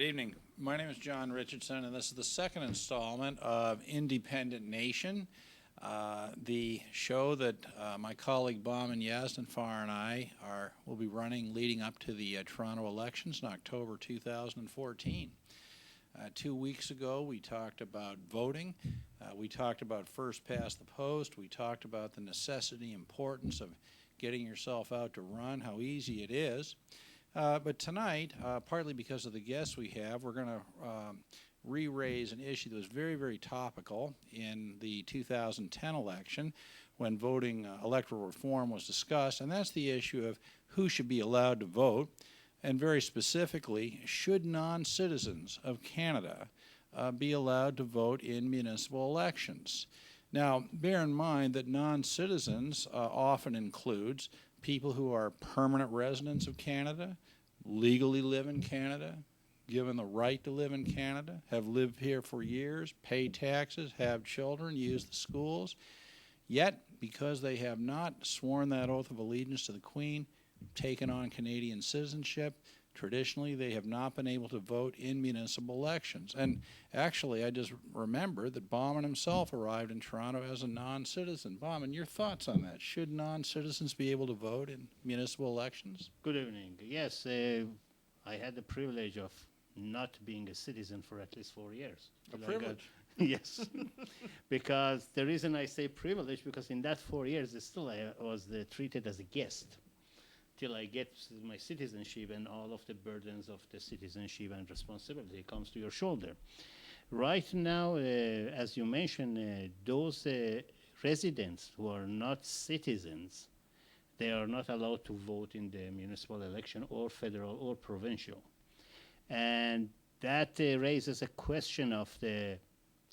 Good evening. My name is John Richardson, and this is the second installment of Independent Nation, the show that my colleague Bauman Yazdinfar and I will be running leading up to the Toronto elections in October 2014. 2 weeks ago, we talked about voting. We talked about first past the post. We talked about the necessity, importance of getting yourself out to run, how easy it is. But tonight, partly because of the guests we have, we're going to re-raise an issue that was very, very topical in the 2010 election when voting electoral reform was discussed, and that's the issue of who should be allowed to vote, and very specifically, should non-citizens of Canada be allowed to vote in municipal elections. Now, bear in mind that non-citizens often includes people who are permanent residents of Canada, legally live in Canada, given the right to live in Canada, have lived here for years, pay taxes, have children, use the schools. Yet, because they have not sworn that oath of allegiance to the Queen, taken on Canadian citizenship, traditionally they have not been able to vote in municipal elections. And actually, I just remembered that Bauman himself arrived in Toronto as a non-citizen. Bauman, your thoughts on that? Should non-citizens be able to vote in municipal elections? Good evening. Yes, I had the privilege of not being a citizen for at least 4 years. A privilege? Yes, because the reason I say privilege, because in that 4 years, I was treated as a guest till I get my citizenship, and all of the burdens of the citizenship and responsibility comes to your shoulder. Right now, as you mentioned, those residents who are not citizens, they are not allowed to vote in the municipal election or federal or provincial. And that raises a question of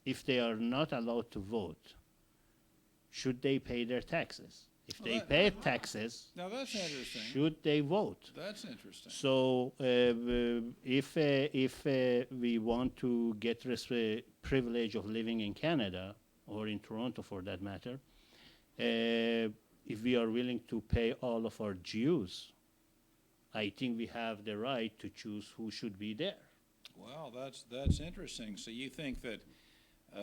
if they are not allowed to vote, should they pay their taxes? If they pay taxes, now that's interesting. Should they vote? That's interesting. So if we want to get privilege of living in Canada, or in Toronto for that matter, if we are willing to pay all of our dues, I think we have the right to choose who should be there. Well, that's interesting. So you think that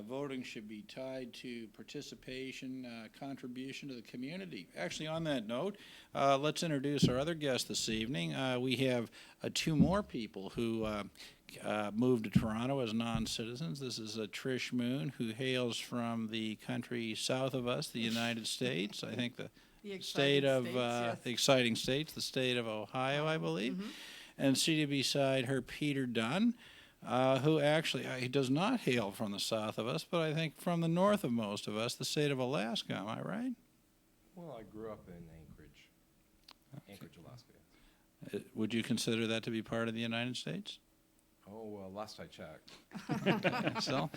voting should be tied to participation, contribution to the community. Actually, on that note, let's introduce our other guest this evening. We have two more people who moved to Toronto as non-citizens. This is Trish Moon, who hails from the country south of us, the United States. I think the state of the exciting states, the state of Ohio, I believe. Mm-hmm. And seated beside her, Peter Dunn, who actually he does not hail from the south of us, but I think from the north of most of us, the state of Alaska. Am I right? Well, I grew up in Anchorage, Alaska. Would you consider that to be part of the United States? Oh, last I checked. So,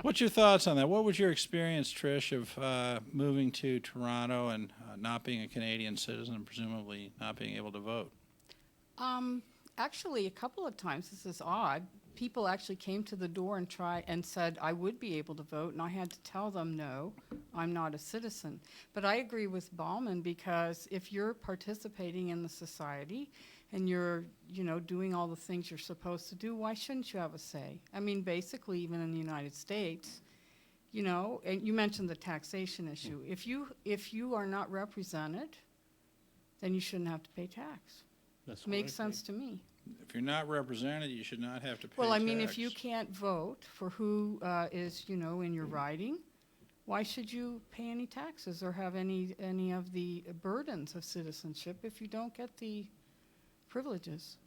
what's your thoughts on that? What was your experience, Trish, of moving to Toronto and not being a Canadian citizen and presumably not being able to vote? Actually, a couple of times, this is odd, people actually came to the door and said I would be able to vote, and I had to tell them, no, I'm not a citizen. But I agree with Bauman, because if you're participating in the society and you're, doing all the things you're supposed to do, why shouldn't you have a say? I mean, basically, even in the United States, and you mentioned the taxation issue. If you are not represented, then you shouldn't have to pay tax. That's Makes sense to me. If you're not represented, you should not have to pay Well, I mean, tax. if you can't vote for who is, in your riding, why should you pay any taxes or have any of the burdens of citizenship if you don't get the privileges?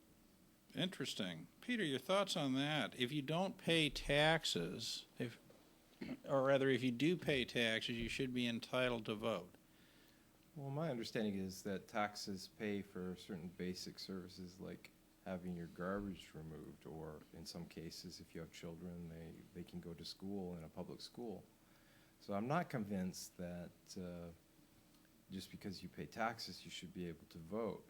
Interesting. Peter, your thoughts on that? If you don't pay taxes, or rather, if you do pay taxes, you should be entitled to vote. Well, my understanding is that taxes pay for certain basic services like having your garbage removed, or in some cases, if you have children, they can go to school in a public school. So I'm not convinced that just because you pay taxes, you should be able to vote.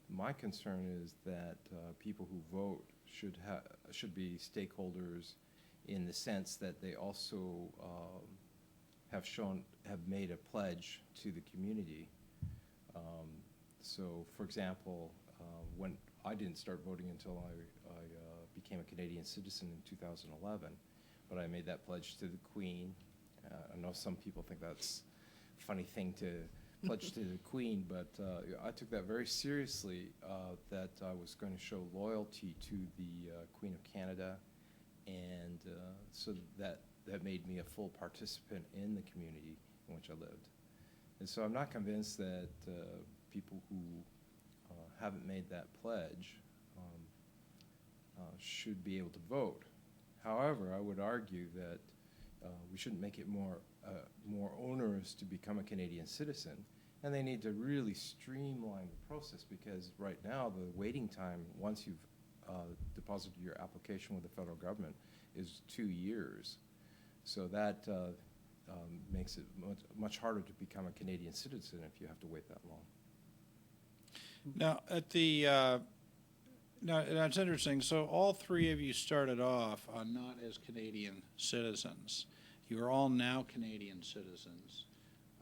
My concern is that people who vote should be stakeholders in the sense that they also have made a pledge to the community. So, for example, when I didn't start voting until I became a Canadian citizen in 2011, but I made that pledge to the Queen. I know some people think that's a funny thing to pledge to the Queen, but I took that very seriously, that I was going to show loyalty to the Queen of Canada, and so that made me a full participant in the community in which I lived. And so I'm not convinced that people who haven't made that pledge should be able to vote. However, I would argue that we shouldn't make it more onerous to become a Canadian citizen, and they need to really streamline the process, because right now the waiting time, once you've deposited your application with the federal government, is 2 years. So that makes it much harder to become a Canadian citizen if you have to wait that long. Now, now, that's interesting. So all three of you started off not as Canadian citizens. You are all now Canadian citizens.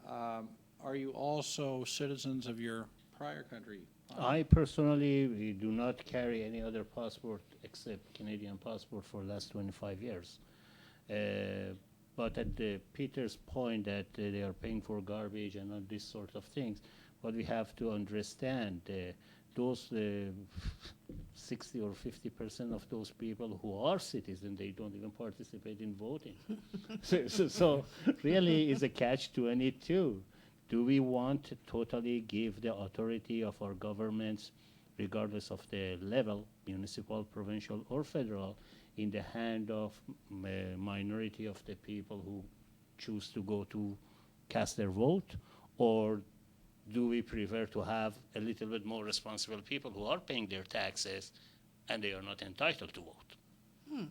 Are you also citizens of your prior country? I personally do not carry any other passport except Canadian passport for the last 25 years. But at Peter's point that they are paying for garbage and all these sort of things, what we have to understand, those 60 or 50% of those people who are citizens, they don't even participate in voting. So really it's a catch-22. Do we want to totally give the authority of our governments, regardless of the level, municipal, provincial, or federal, in the hand of a minority of the people who choose to go to cast their vote? Or do we prefer to have a little bit more responsible people who are paying their taxes and they are not entitled to vote?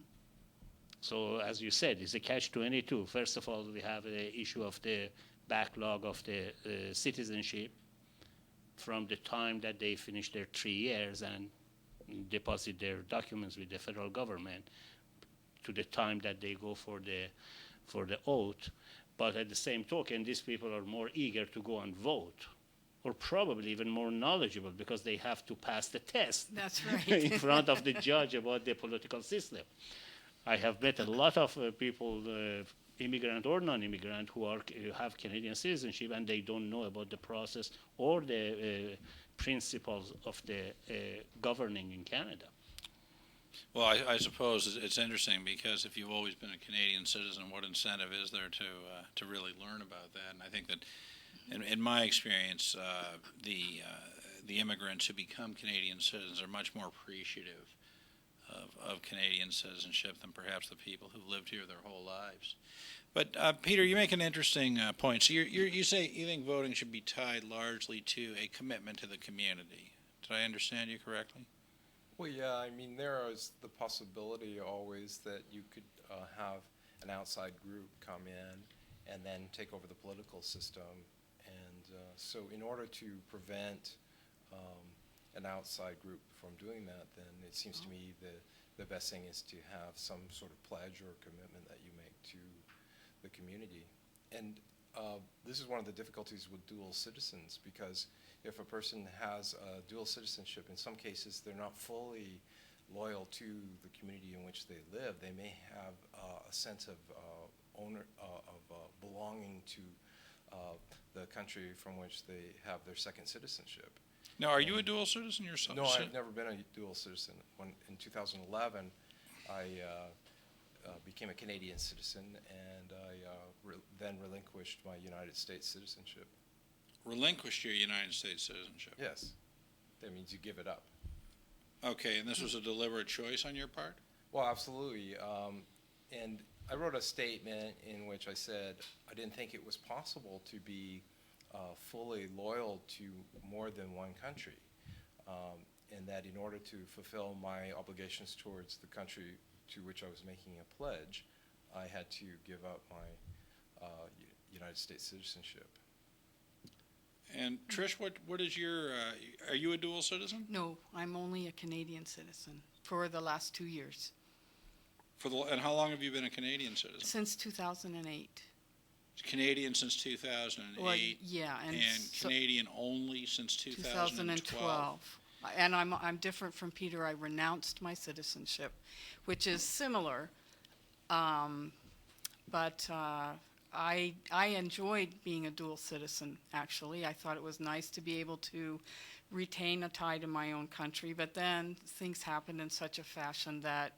So as you said, it's a catch-22. First of all, we have the issue of the backlog of the citizenship from the time that they finish their 3 years and deposit their documents with the federal government to the time that they go for the oath. But at the same token, these people are more eager to go and vote, or probably even more knowledgeable, because they have to pass the test That's right. in front of the judge about the political system. I have met a lot of people, immigrant or non-immigrant, who have Canadian citizenship, and they don't know about the process or the principles of the governing in Canada. Well, I suppose it's interesting, because if you've always been a Canadian citizen, what incentive is there to really learn about that? And I think that, in my experience, the immigrants who become Canadian citizens are much more appreciative of Canadian citizenship than perhaps the people who've lived here their whole lives. But Peter, you make an interesting point. So you say you think voting should be tied largely to a commitment to the community. Did I understand you correctly? Well, yeah, I mean, there is the possibility always that you could have an outside group come in and then take over the political system. And so in order to prevent an outside group from doing that, then it seems to me the best thing is to have some sort of pledge or commitment that you make to the community. And this is one of the difficulties with dual citizens, because if a person has a dual citizenship, in some cases they're not fully loyal to the community in which they live. They may have a sense of belonging to the country from which they have their second citizenship. Now, are you a dual citizen yourself? No, I've never been a dual citizen. In 2011, I became a Canadian citizen, and I then relinquished my United States citizenship. Relinquished your United States citizenship? Yes. That means you give it up. Okay, and this was a deliberate choice on your part? Well, absolutely. And I wrote a statement in which I said I didn't think it was possible to be fully loyal to more than one country, and that in order to fulfill my obligations towards the country to which I was making a pledge, I had to give up my United States citizenship. And Trish, what is your, are you a dual citizen? No, I'm only a Canadian citizen for the last 2 years, And how long have you been a Canadian citizen? since 2008. Canadian since 2008. Well, yeah, and And so- Canadian only since 2012. 2012. And I'm different from Peter. I renounced my citizenship, which is similar. But I enjoyed being a dual citizen, actually. I thought it was nice to be able to retain a tie to my own country, but then things happened in such a fashion that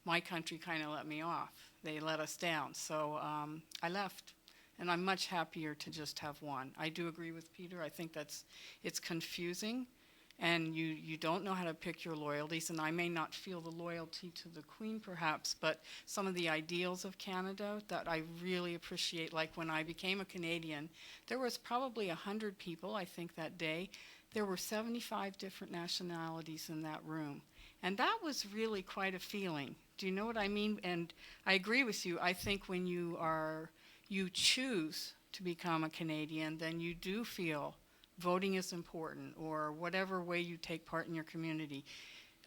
my country kind of let me off. They let us down. So I left, and I'm much happier to just have one. I do agree with Peter. I think it's confusing, and you don't know how to pick your loyalties, and I may not feel the loyalty to the Queen perhaps, but some of the ideals of Canada that I really appreciate, like when I became a Canadian, there was probably 100 people, I think, that day. There were 75 different nationalities in that room, and that was really quite a feeling. Do you know what I mean? And I agree with you. I think when you choose to become a Canadian, then you do feel voting is important, or whatever way you take part in your community.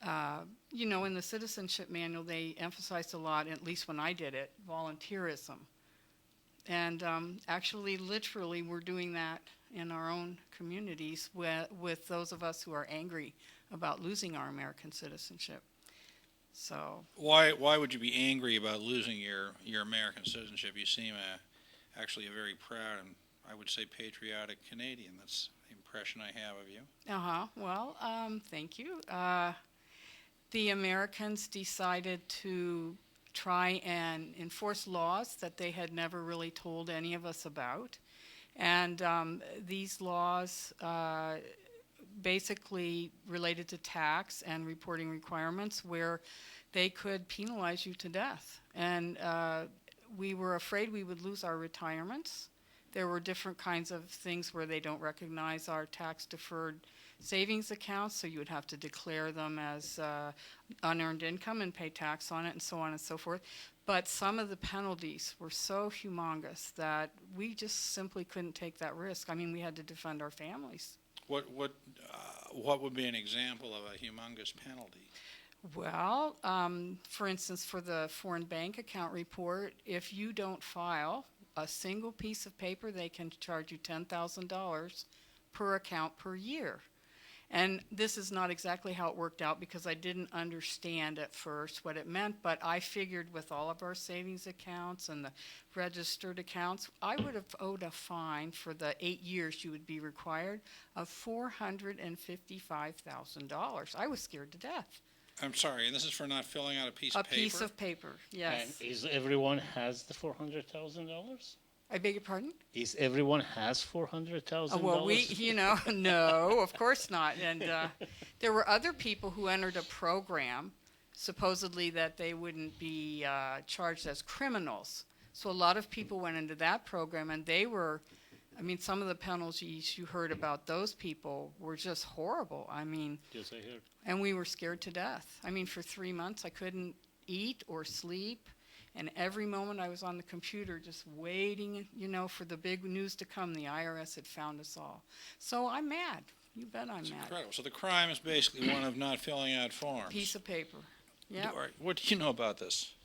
In the citizenship manual, they emphasized a lot, at least when I did it, volunteerism. And actually, literally, we're doing that in our own communities with those of us who are angry about losing our American citizenship. So Why would you be angry about losing your American citizenship? You seem actually a very proud and, I would say, patriotic Canadian. That's the impression I have of you. Well, thank you. The Americans decided to try and enforce laws that they had never really told any of us about. And these laws basically related to tax and reporting requirements where they could penalize you to death. And we were afraid we would lose our retirements. There were different kinds of things where they don't recognize our tax-deferred savings accounts, so you would have to declare them as unearned income and pay tax on it, and so on and so forth. But some of the penalties were so humongous that we just simply couldn't take that risk. I mean, we had to defend our families. What would be an example of a humongous penalty? Well, for instance, for the foreign bank account report, if you don't file a single piece of paper, they can charge you $10,000 per account per year. And this is not exactly how it worked out because I didn't understand at first what it meant, but I figured with all of our savings accounts and the registered accounts, I would have owed a fine for the 8 years you would be required of $455,000. I was scared to death. I'm sorry, and this is for not filling out a piece A of paper? piece of paper, yes. And is everyone has the $400,000? I beg your pardon? Is everyone has $400,000? Well, no, of course not. And there were other people who entered a program, supposedly that they wouldn't be charged as criminals. So a lot of people went into that program, and they were, I mean, some of the penalties you heard about those people were just horrible. I mean, Yes, I heard. and we were scared to death. I mean, for 3 months, I couldn't eat or sleep. And every moment I was on the computer just waiting, for the big news to come. The IRS had found us all. So I'm mad. You bet I'm It's mad. incredible. So the crime is basically one of not filling out forms. Piece of paper. Yeah. All right. What do you know about this?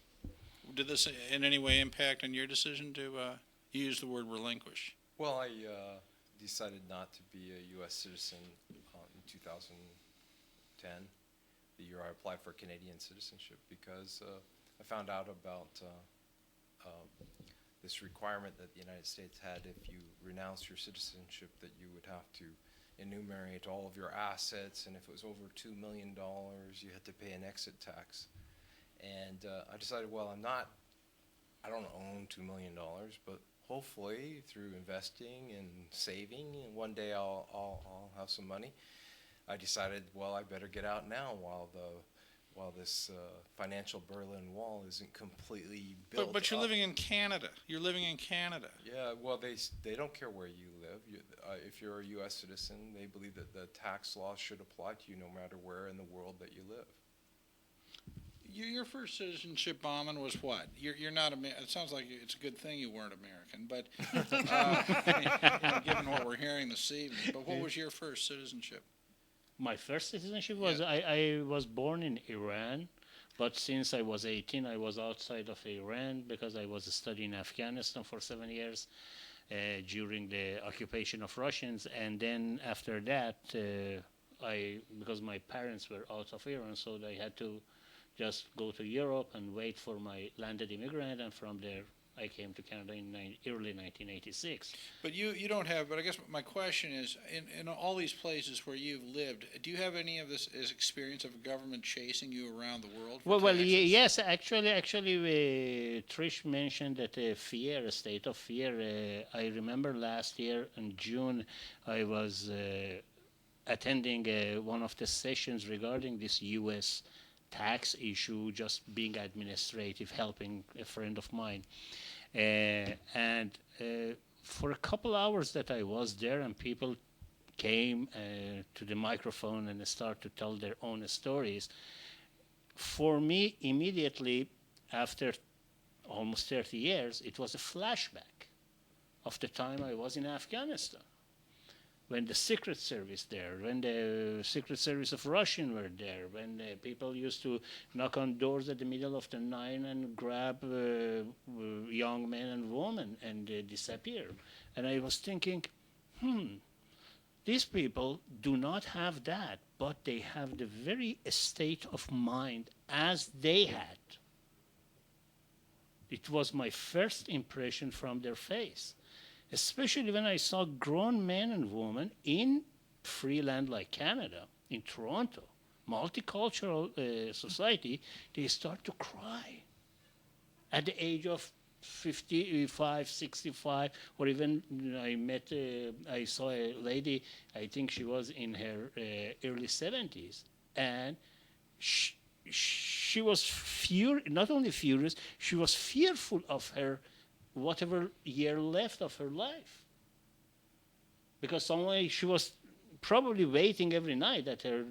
Did this in any way impact on your decision to use the word relinquish? Well, I decided not to be a U.S. citizen in 2010, the year I applied for Canadian citizenship, because I found out about this requirement that the United States had if you renounce your citizenship, that you would have to enumerate all of your assets, and if it was over $2 million, you had to pay an exit tax. And I decided, well, I don't own $2 million, but hopefully through investing and saving, and one day I'll have some money. I decided, well, I better get out now while this financial Berlin Wall isn't completely built. But you're up. living in Canada. You're living in Canada. Yeah, well, they don't care where you live. If you're a U.S. citizen, they believe that the tax laws should apply to you no matter where in the world that you live. Your first citizenship, Bauman, was what? You're not It sounds like it's a good thing you weren't American, but given what we're hearing this evening. But what was your first citizenship? My first citizenship was, I was born in Iran, but since I was 18, I was outside of Iran because I was studying Afghanistan for 7 years during the occupation of Russians. And then after that, because my parents were out of Iran, so they had to just go to Europe and wait for my landed immigrant, and from there I came to Canada in early 1986. But you don't have, but I guess my question is, in all these places where you've lived, do you have any of this experience of a government chasing you around the world for Well, taxes? yes, actually, Trish mentioned that a state of fear. I remember last year in June, I was attending one of the sessions regarding this U.S. tax issue, just being administrative, helping a friend of mine. And for a couple hours that I was there, and people came to the microphone and started to tell their own stories, for me, immediately after almost 30 years, it was a flashback of the time I was in Afghanistan, when the Secret Service there, when the Secret Service of Russian were there, when people used to knock on doors at the middle of the night and grab young men and women and disappear. And I was thinking, these people do not have that, but they have the very state of mind as they had. It was my first impression from their face, especially when I saw grown men and women in free land like Canada, in Toronto, multicultural society, they start to cry at the age of 55, 65, or even I saw a lady, I think she was in her early 70s, and she was not only furious, she was fearful of her whatever year left of her life. Because she was probably waiting every night at her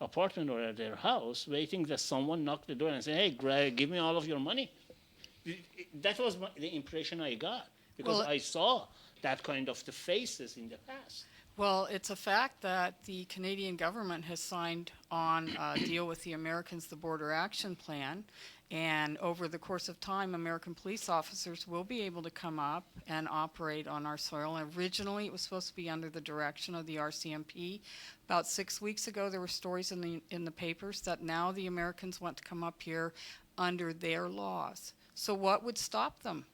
apartment or at her house, waiting that someone knocked the door and say, hey, Greg, give me all of your money. That was the impression I got, because I saw that kind of the faces in the past. Well, it's a fact that the Canadian government has signed on a deal with the Americans, the Border Action Plan, and over the course of time, American police officers will be able to come up and operate on our soil. And originally, it was supposed to be under the direction of the RCMP. About 6 weeks ago, there were stories in the papers that now the Americans want to come up here under their laws. So what would stop them?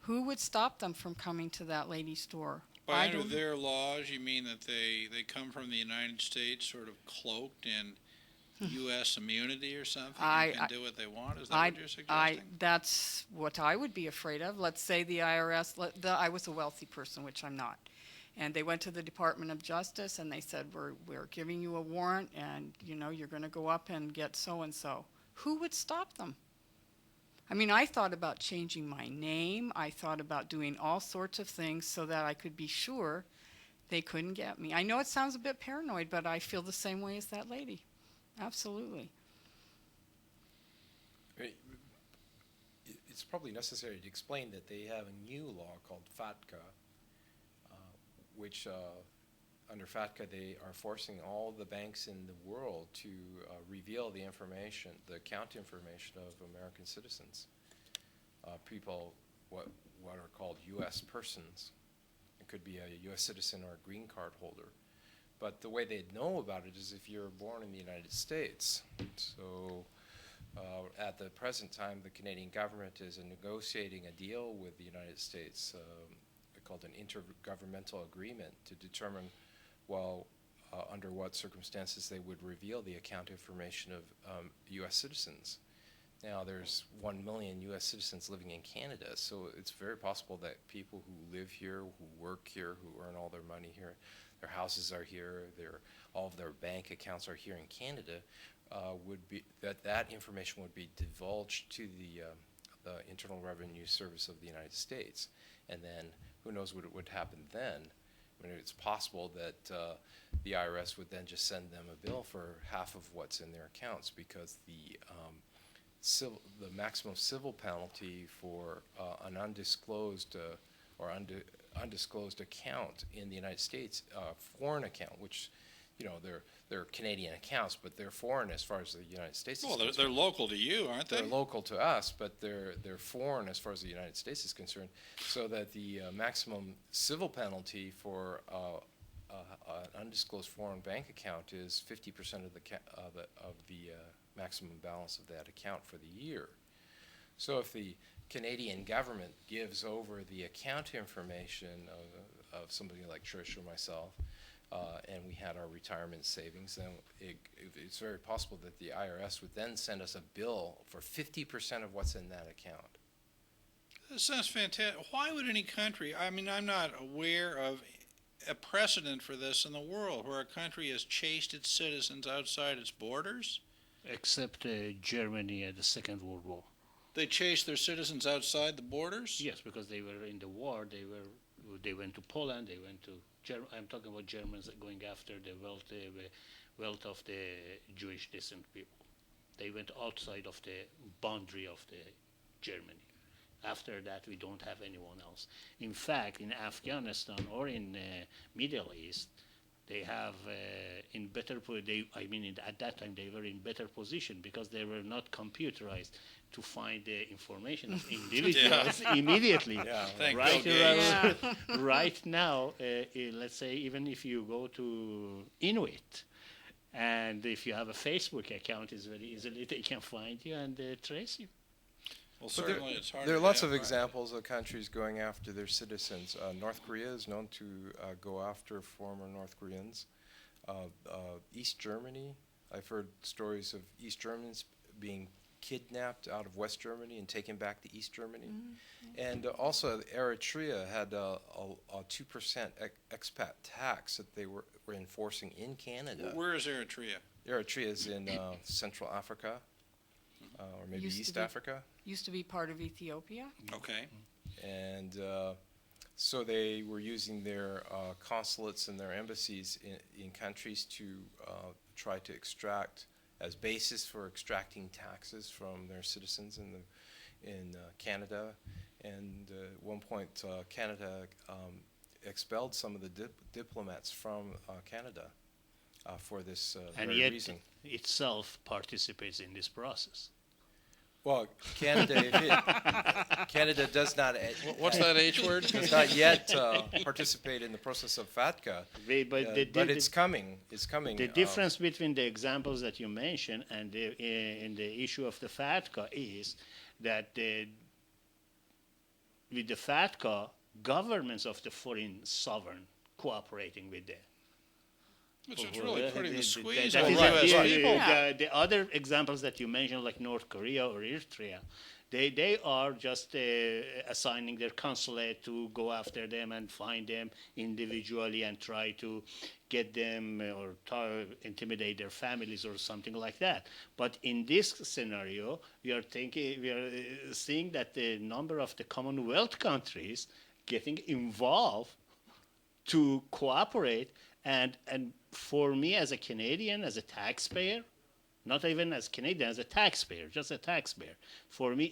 Who would stop them from coming to that lady's store? By under their laws, you mean that they come from the United States sort of cloaked in U.S. immunity or something, and can do what they want? Is that what you're suggesting? That's what I would be afraid of. Let's say the IRS, I was a wealthy person, which I'm not, and they went to the Department of Justice and they said, we're giving you a warrant, and you're going to go up and get so-and-so. Who would stop them? I mean, I thought about changing my name. I thought about doing all sorts of things so that I could be sure they couldn't get me. I know it sounds a bit paranoid, but I feel the same way as that lady. Absolutely. It's probably necessary to explain that they have a new law called FATCA, which under FATCA they are forcing all the banks in the world to reveal the information, the account information of American citizens, people what are called U.S. persons. It could be a U.S. citizen or a green card holder. But the way they'd know about it is if you're born in the United States. So at the present time, the Canadian government is negotiating a deal with the United States called an intergovernmental agreement to determine, under what circumstances they would reveal the account information of U.S. citizens. Now, there's 1 million U.S. citizens living in Canada, so it's very possible that people who live here, who work here, who earn all their money here, their houses are here, all of their bank accounts are here in Canada, that information would be divulged to the Internal Revenue Service of the United States. And then who knows what would happen then. I mean, it's possible that the IRS would then just send them a bill for half of what's in their accounts, because the maximum civil penalty for an undisclosed undisclosed account in the United States, foreign account, which, they're Canadian accounts, but they're foreign as far as the United States is concerned. They're local to you, aren't they? They're local to us, but they're foreign as far as the United States is concerned. So that the maximum civil penalty for an undisclosed foreign bank account is 50% of the maximum balance of that account for the year. So if the Canadian government gives over the account information of somebody like Trish or myself, and we had our retirement savings, then it's very possible that the IRS would then send us a bill for 50% of what's in that account. That sounds fantastic. Why would any country, I mean, I'm not aware of a precedent for this in the world where a country has chased its citizens outside its borders? Except Germany at the Second World War. They chased their citizens outside the borders? Yes, because they were in the war. They went to Poland. They went to. I'm talking about Germans going after the wealth of the Jewish descent people. They went outside of the boundary of the Germany. After that, we don't have anyone else. In fact, in Afghanistan or in Middle East, they have in better. At that time they were in better position because they were not computerized to find the information of individuals immediately. Yeah, Thank Right, Bill Gates. Yeah. right now, let's say even if you go to Inuit, and if you have a Facebook account, it's very easily they can find you and trace you. Well, But there- certainly it's hard. There are to lots of identify. examples of countries going after their citizens. North Korea is known to go after former North Koreans. East Germany, I've heard stories of East Germans being kidnapped out of West Germany and taken back to East Germany. And also Eritrea had a 2% expat tax that they were enforcing in Canada. Where is Eritrea? Eritrea is in Central Africa, or maybe Used to East be. Africa. Used to be part of Ethiopia. Okay. And so they were using their consulates and their embassies in countries to try to extract, as basis for extracting taxes from their citizens in Canada. And at one point, Canada expelled some of the diplomats from Canada for this And very yet reason. itself participates in this process. Well, Canada does not What's that H word? does not yet participate in the process of FATCA, but it's coming. It's coming. The difference between the examples that you mentioned and in the issue of the FATCA is that with the FATCA, governments of the foreign sovereign cooperating with them. Which is really putting the squeeze That on is U.S. the- people. Yeah. the other examples that you mentioned, like North Korea or Eritrea, they are just assigning their consulate to go after them and find them individually and try to get them or intimidate their families or something like that. But in this scenario, we are seeing that the number of the Commonwealth countries getting involved to cooperate, and for me as a Canadian, as a taxpayer, not even as Canadian, as a taxpayer, just a taxpayer, for me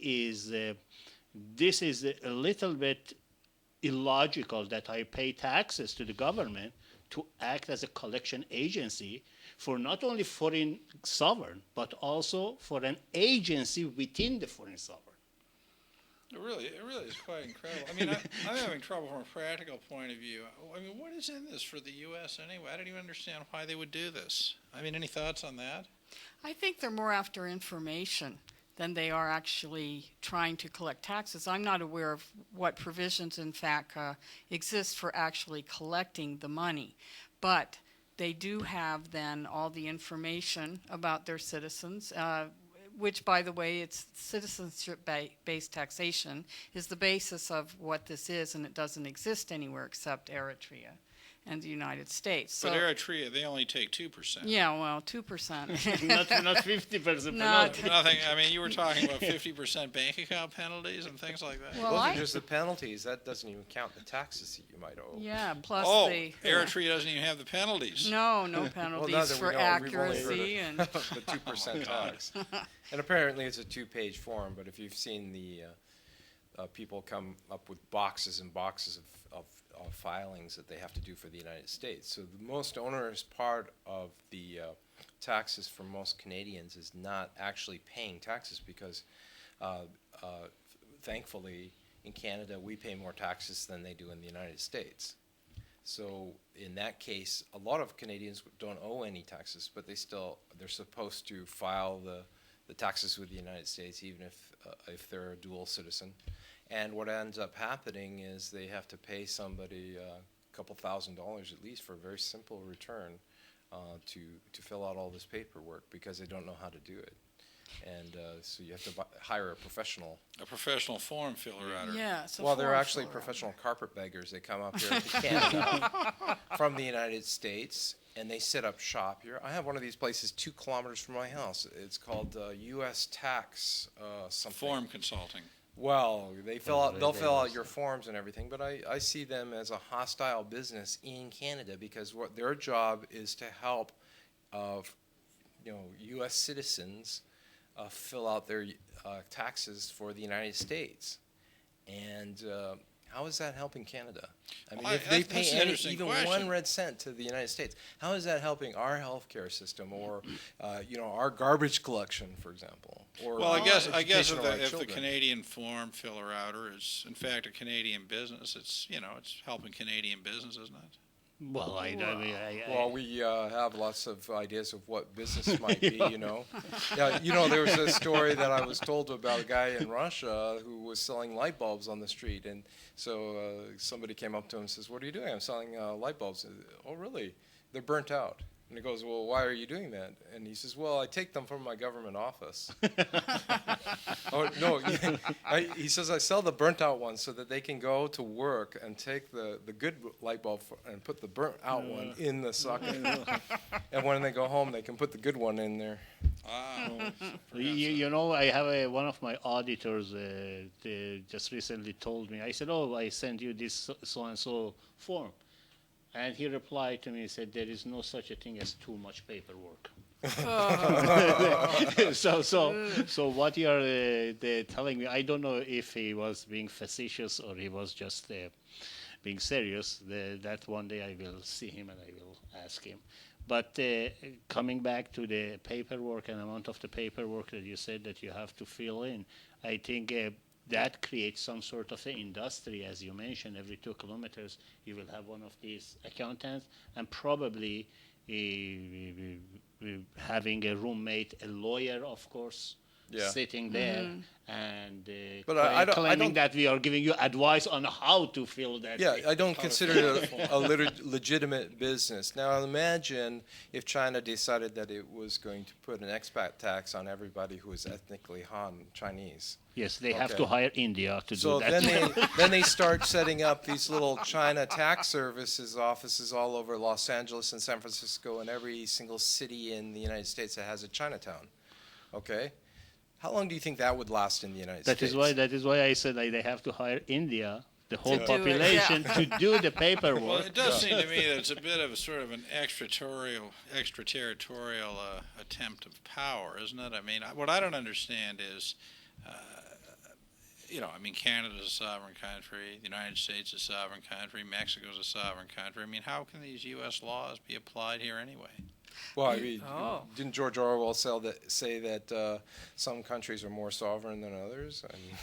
this is a little bit illogical that I pay taxes to the government to act as a collection agency for not only foreign sovereign, but also for an agency within the foreign sovereign. It really is quite incredible. I mean, I'm having trouble from a practical point of view. I mean, what is in this for the U.S. anyway? I don't even understand why they would do this. I mean, any thoughts on that? I think they're more after information than they are actually trying to collect taxes. I'm not aware of what provisions in FATCA exist for actually collecting the money, but they do have then all the information about their citizens, which, by the way, it's citizenship-based taxation is the basis of what this is, and it doesn't exist anywhere except Eritrea and the United States. But Eritrea, they only take 2%. Yeah, well, 2%. not 50%. Not- Nothing. I mean, you were talking about 50% bank account penalties and things like that. Well, Those I- are just the penalties. That doesn't even count the taxes that you might owe. Yeah, plus Oh, the Eritrea doesn't even have the penalties. no Well, penalties now that we for know, we've only heard accuracy of and the 2% tax. And apparently it's a 2-page form, but if you've seen the people come up with boxes and boxes of filings that they have to do for the United States. So the most onerous part of the taxes for most Canadians is not actually paying taxes because thankfully in Canada we pay more taxes than they do in the United States. So in that case, a lot of Canadians don't owe any taxes, but they're supposed to file the taxes with the United States, even if they're a dual citizen. And what ends up happening is they have to pay somebody a couple $1,000s at least for a very simple return to fill out all this paperwork because they don't know how to do it. And so you have to hire a professional. A professional form filler outer. Yeah. It's a Well, they're form actually filler outer. professional carpetbaggers. They come up here to Canada from the United States, and they set up shop here. I have one of these places 2 kilometers from my house. It's called U.S. Tax something. Form consulting. Well, they'll they fill out also- your forms and everything, but I see them as a hostile business in Canada because what their job is to help, U.S. citizens fill out their taxes for the United States. And how is that helping Canada? I mean, Well, if they that's pay an interesting even question. 1 red cent to the United States, how is that helping our healthcare system or, our garbage collection, for example? Or Well, I guess education of our if the children? Canadian form filler outer is in fact a Canadian business, it's helping Canadian business, isn't it? Well, Well, we have lots of ideas of what business might be, Yeah, there was a story that I was told about a guy in Russia who was selling light bulbs on the street. And so somebody came up to him and says, "What are you doing?" "I'm selling light bulbs." "Oh, really? They're burnt out." And he goes, "Well, why are you doing that?" And he says, "Well, I take them from my government office." Oh, no, he says, "I sell the burnt out ones so that they can go to work and take the good light bulb and put the burnt out one in the socket. And when they go home, they can put the good one in there." Ah, I have one of my auditors just recently told me. I said, "Oh, I sent you this so and so form," and he replied to me and said, "There is no such a thing as too much paperwork." So what you're telling me, I don't know if he was being facetious or he was just being serious. That one day I will see him and I will ask him. But coming back to the paperwork and amount of the paperwork that you said that you have to fill in, I think that creates some sort of an industry, as you mentioned. Every 2 kilometers, you will have one of these accountants, and probably having a roommate, a lawyer, of course, Yeah. sitting there and But I claiming don't- that we are giving you advice on how to fill that. Yeah, I don't consider it a legitimate business. Now, imagine if China decided that it was going to put an expat tax on everybody who is ethnically Han Chinese. Yes, they have Okay. to hire India to So do that. then they start setting up these little China tax services offices all over Los Angeles and San Francisco and every single city in the United States that has a Chinatown. Okay? How long do you think that would last in the United States? That is why I said they have to hire India, the whole do it, population, to do the well, paperwork. it does seem to me that it's a bit of a sort of an extraterritorial attempt of power, isn't it? I mean, what I don't understand is, Canada's a sovereign country, the United States is a sovereign country, Mexico's a sovereign country. I mean, how can these U.S. laws be applied here anyway? Well, I mean, Oh. didn't George Orwell say that some countries are more sovereign than others? I mean,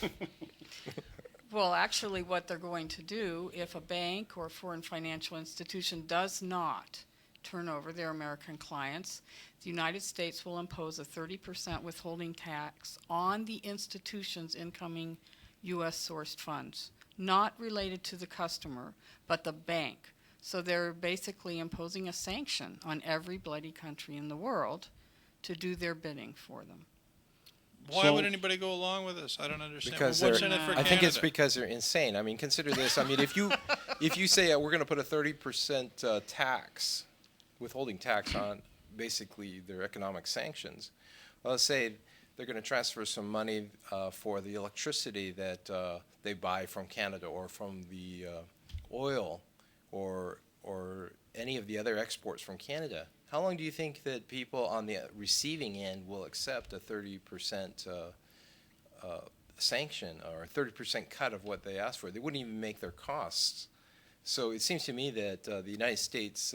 Well, actually, what they're going to do, if a bank or foreign financial institution does not turn over their American clients, the United States will impose a 30% withholding tax on the institution's incoming U.S.-sourced funds, not related to the customer, but the bank. So they're basically imposing a sanction on every bloody country in the world to do their bidding for them. Why So- would anybody go along with this? I don't understand. because What's they're, in it for I think it's Canada? because they're insane. I mean, consider this. I mean, if you say we're going to put a 30% tax, withholding tax on basically their economic sanctions, well, let's say they're going to transfer some money for the electricity that they buy from Canada or from the oil or any of the other exports from Canada. How long do you think that people on the receiving end will accept a 30% sanction or a 30% cut of what they ask for? They wouldn't even make their costs. So it seems to me that the United States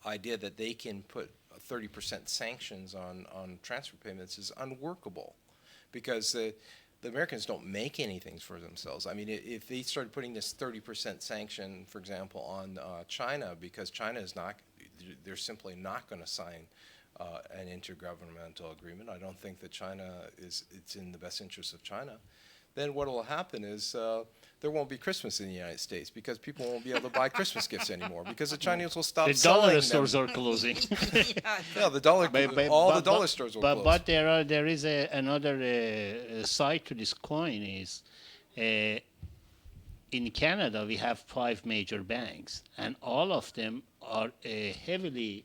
idea that they can put 30% sanctions on transfer payments is unworkable because the Americans don't make anything for themselves. I mean, if they started putting this 30% sanction, for example, on China, because China is not, they're simply not going to sign an intergovernmental agreement. I don't think that it's in the best interest of China. Then what will happen is there won't be Christmas in the United States because people won't be able to buy Christmas gifts anymore because the Chinese will stop The selling dollar them. stores are closing. Yeah, the dollar, all the dollar stores will close. But there is another side to this coin is in Canada we have 5 major banks and all of them are heavily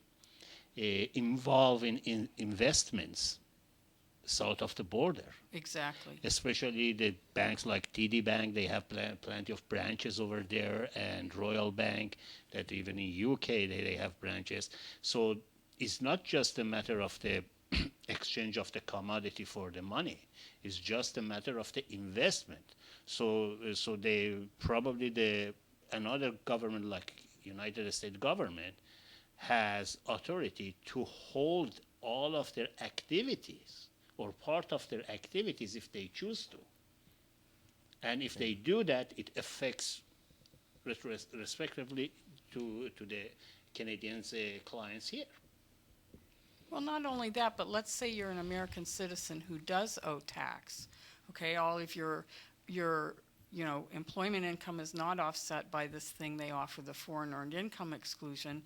involved in investments south of the border. Exactly. Especially the banks like TD Bank, they have plenty of branches over there, and Royal Bank, that even in UK they have branches. So it's not just a matter of the exchange of the commodity for the money. It's just a matter of the investment. So they probably another government like United States government has authority to hold all of their activities or part of their activities if they choose to. And if they do that, it affects respectively to the Canadians' clients here. Well, not only that, but let's say you're an American citizen who does owe tax. Okay, all of your employment income is not offset by this thing they offer, the foreign earned income exclusion.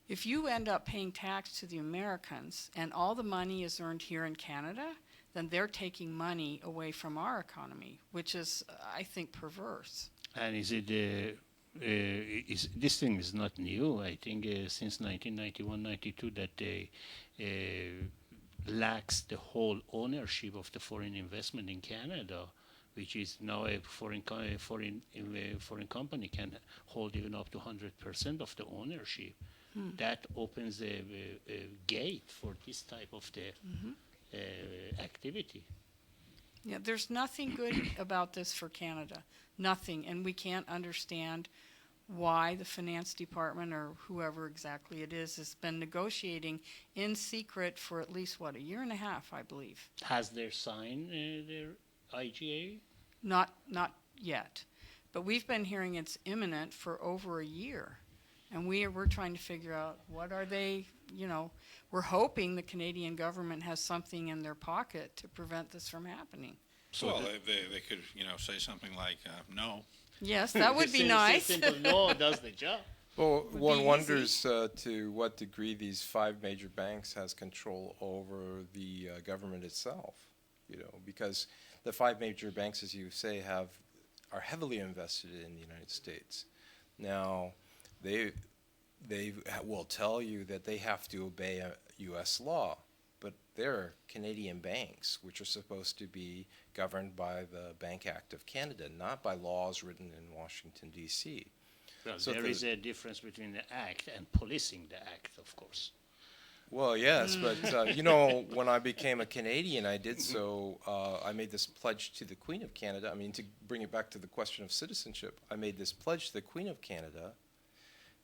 If you end up paying tax to the Americans and all the money is earned here in Canada, then they're taking money away from our economy, which is, I think, perverse. And this thing is not new. I think since 1991-92 that they lacks the whole ownership of the foreign investment in Canada, which is now a foreign company can hold even up to 100% of the ownership. That opens a gate for this type of activity. Yeah, there's nothing good about this for Canada, nothing, and we can't understand why the finance department or whoever exactly it is has been negotiating in secret for at least, a year and a half, I believe. Has they signed their IGA? Not yet, but we've been hearing it's imminent for over a year. And we're trying to figure out what are they, we're hoping the Canadian government has something in their pocket to prevent this from happening. So Well, they could, say something like, no. Yes, that would be nice. Simple no does the job. Well, Would one be wonders to what degree these 5 major banks has control over the government itself, because the 5 major banks, as you say, are heavily invested in the United States. Now, they will tell you that they have to obey a U.S. law, but they're Canadian banks, which are supposed to be governed by the Bank Act of Canada, not by laws written in Washington, D.C. Well, So there is a difference between the act and policing the act, of course. Well, yes, but when I became a Canadian, I did so. I made this pledge to the Queen of Canada. I mean, to bring it back to the question of citizenship, I made this pledge to the Queen of Canada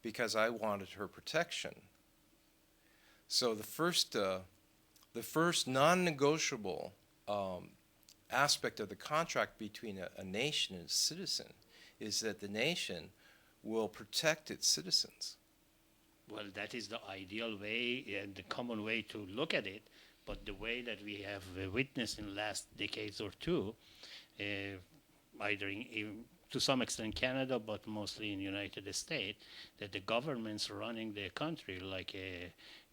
because I wanted her protection. So the first non-negotiable aspect of the contract between a nation and a citizen is that the nation will protect its citizens. Well, that is the ideal way and the common way to look at it. But the way that we have witnessed in the last decades or two, either to some extent Canada, but mostly in the United States, that the governments running the country like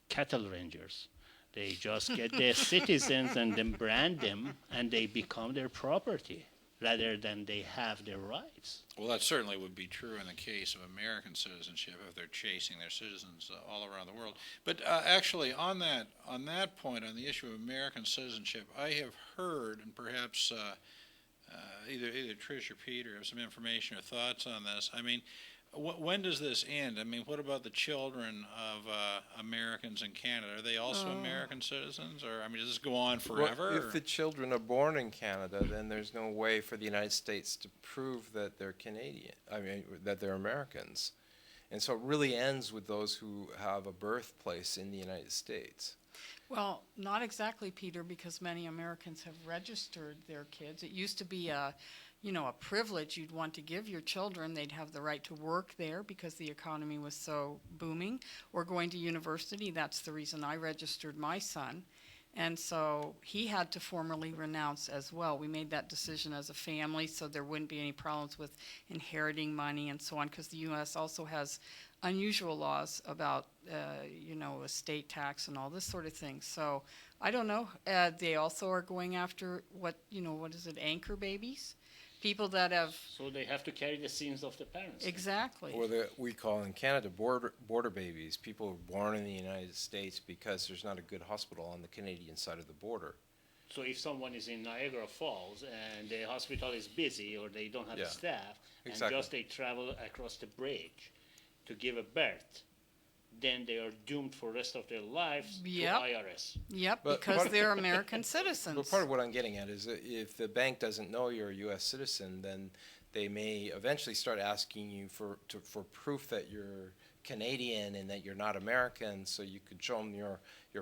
cattle rangers. They just get their citizens and then brand them, and they become their property rather than they have their rights. Well, that certainly would be true in the case of American citizenship if they're chasing their citizens all around the world. But actually, on that point, on the issue of American citizenship, I have heard, and perhaps either Trish or Peter have some information or thoughts on this. I mean, when does this end? I mean, what about the children of Americans in Canada? Are they also American citizens, or I mean, does this go on forever? Well, if the children are born in Canada, then there's no way for the United States to prove that they're Canadian. I mean, that they're Americans, and so it really ends with those who have a birthplace in the United States. Well, not exactly, Peter, because many Americans have registered their kids. It used to be a, a privilege you'd want to give your children. They'd have the right to work there because the economy was so booming, or going to university. That's the reason I registered my son. And so he had to formally renounce as well. We made that decision as a family so there wouldn't be any problems with inheriting money and so on, because the U.S. also has unusual laws about, estate tax and all this sort of thing. So I don't know. They also are going after what is it, anchor babies? People that have, So they have to carry the sins of the parents. exactly. Or we call in Canada border babies, people who are born in the United States because there's not a good hospital on the Canadian side of the border. So if someone is in Niagara Falls and the hospital is busy or they don't have Yeah, staff, exactly. and just they travel across the bridge to give a birth, then they are doomed for the rest of their lives Yep. to IRS. Yep, But because part of- they're American citizens. But part of what I'm getting at is that if the bank doesn't know you're a U.S. citizen, then they may eventually start asking you for proof that you're Canadian and that you're not American, so you could show them your